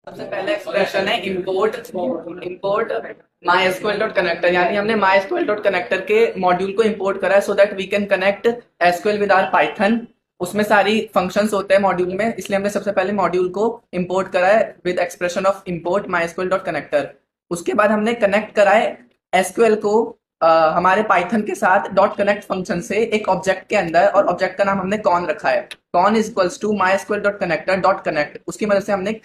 सबसे पहले एक्सप्रेशन है import import my SQL dot connector, यानी हमने माई एसक्यूएल डॉट कनेक्टर के मॉड्यूल को इंपोर्ट करा है so that we can connect SQL with our Python. उसमें सारी फंक्शंस होते हैं मॉड्यूल में, इसलिए हमने सबसे पहले मॉड्यूल को इंपोर्ट करा है with expression of import my SQL dot connector. उसके बाद हमने कनेक्ट करा है एसक्यूएल को हमारे पाइथन के साथ डॉट कनेक्ट फंक्शन से एक ऑब्जेक्ट के अंदर, और ऑब्जेक्ट का नाम हमने कॉन रखा है। Con is equals to my SQL dot connector dot connect. उसकी मदद से हमने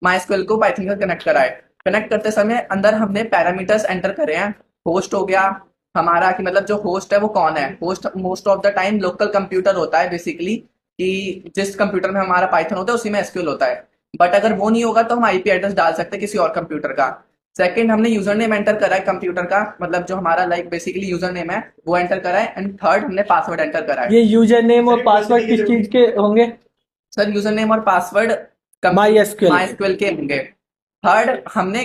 माइस्क्वेल को पाइथन का कनेक्ट करा है। कनेक्ट करते समय अंदर हमने पैरामीटर्स एंटर करे हैं। होस्ट हो गया हमारा, कि मतलब जो होस्ट है वो कौन है। Host most of the time local computer होता है बेसिकली, कि जिस कंप्यूटर में हमारा पाइथन होता है उसी में एसक्यूएल होता है। बट अगर वो नहीं होगा तो हम आईपी एड्रेस डाल सकते हैं किसी और कंप्यूटर का। सेकंड, हमने यूजर नेम एंटर करा है कंप्यूटर का, मतलब जो हमारा लाइक बेसिकली यूजर नेम है वो एंटर करा है। एंड थर्ड, हमने पासवर्ड एंटर करा है। ये यूजर नेम और पासवर्ड किस चीज के होंगे? सर यूजर नेम और password my SQL. My SQL के होंगे। थर्ड, हमने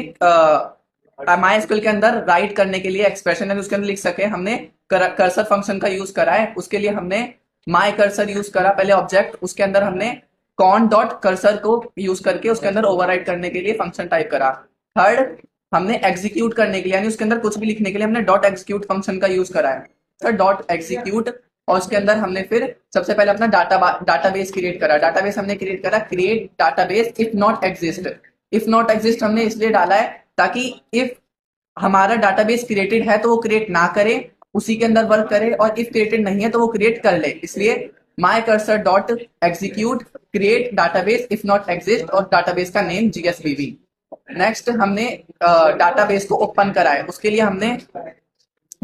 माई एसक्यूएल के अंदर राइट करने के लिए एक्सप्रेशन है उसके अंदर लिख सके, हमने कर्सर फंक्शन का यूज करा है। उसके लिए हमने माई कर्सर यूज करा पहले ऑब्जेक्ट, उसके अंदर हमने कॉन डॉट कर्सर को यूज करके उसके अंदर ओवरराइड करने के लिए फंक्शन टाइप करा। थर्ड, हमने एग्जीक्यूट करने के लिए यानी उसके अंदर कुछ भी लिखने के लिए हमने डॉट एग्जीक्यूट फंक्शन का यूज करा है। सर डॉट एग्जीक्यूट, और उसके अंदर हमने फिर सबसे पहले अपना डाटाबेस क्रिएट करा। डाटाबेस हमने क्रिएट करा create database if not exist. If not exist हमने इसलिए डाला है ताकि इफ हमारा डाटाबेस क्रिएटेड है तो वो क्रिएट ना करे, उसी के अंदर वर्क करे, और इफ क्रिएटेड नहीं है तो वो क्रिएट कर ले। इसलिए my cursor dot execute create database if not exist, और डाटाबेस का नेम जीएसवीबी। नेक्स्ट, हमने डाटाबेस को ओपन करा है। उसके लिए हमने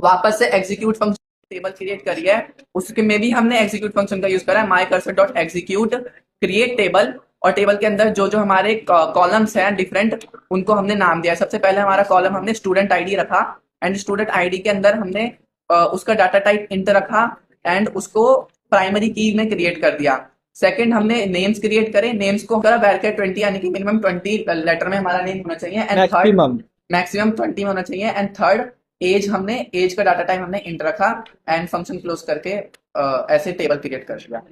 वापस से एग्जीक्यूट फंक्शन टेबल क्रिएट करी है, उसके में भी हमने एग्जीक्यूट फंक्शन का यूज करा है my cursor dot execute create table. और टेबल के अंदर जो जो हमारे कॉलम्स हैं डिफरेंट, उनको हमने नाम दिया है। सबसे पहले हमारा कॉलम हमने स्टूडेंट आईडी रखा, एंड स्टूडेंट आईडी के अंदर हमने उसका डाटा टाइप इंट रखा, एंड उसको प्राइमरी की में क्रिएट कर दिया। सेकंड, हमने नेम्स क्रिएट करे, नेम्स को करा वैरकेट 20 यानी कि मिनिमम 20 लेटर में हमारा नेम होना चाहिए। And third, maximum. मैक्सिमम 20 में होना चाहिए। एंड थर्ड, एज, हमने एज का डाटा टाइप हमने इंट रखा, एंड फंक्शन क्लोज करके ऐसे टेबल क्रिएट कर दिया।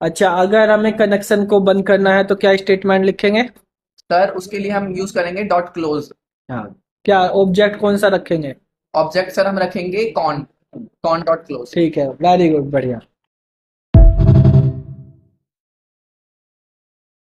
अच्छा, अगर हमें कनेक्शन को बंद करना है तो क्या स्टेटमेंट लिखेंगे? सर उसके लिए हम यूज करेंगे डॉट क्लोज। हाँ। क्या ऑब्जेक्ट कौन सा रखेंगे? ऑब्जेक्ट सर हम रखेंगे कॉन, कॉन डॉट क्लोज। ठीक है, वेरी गुड, बढ़िया।